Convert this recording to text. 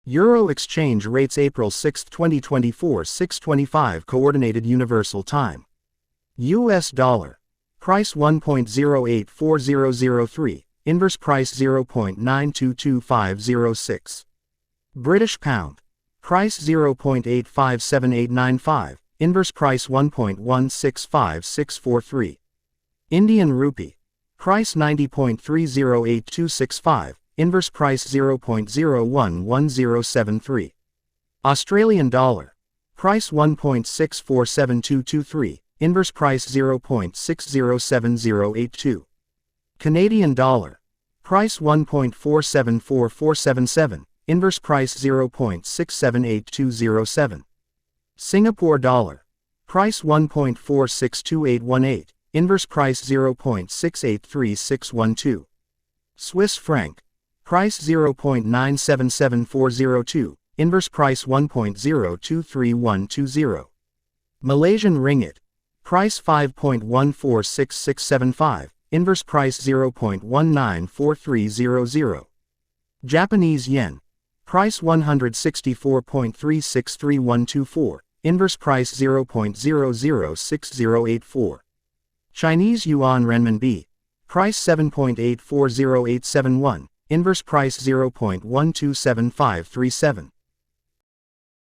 Euro exchange rates April 6, 2024 6:25 Coordinated Universal Time. US dollar. Price 1.084003, inverse price 0.922506. British pound. Price 0.857895, inverse price 1.165643. Indian rupee. Price 90.308265, inverse price 0.011073. Australian dollar. Price 1.647223, inverse price 0.607082. Canadian dollar. Price 1.474477, inverse price 0.678207. Singapore dollar. Price 1.462818, inverse price 0.683612. Swiss franc. Price 0.977402, inverse price 1.023120. Malaysian ringgit. Price 5.146675, inverse price 0.194300. Japanese yen. Price 164.363124, inverse price 0.006084. Chinese yuan renminbi. Price 7.840871, inverse price 0.127537.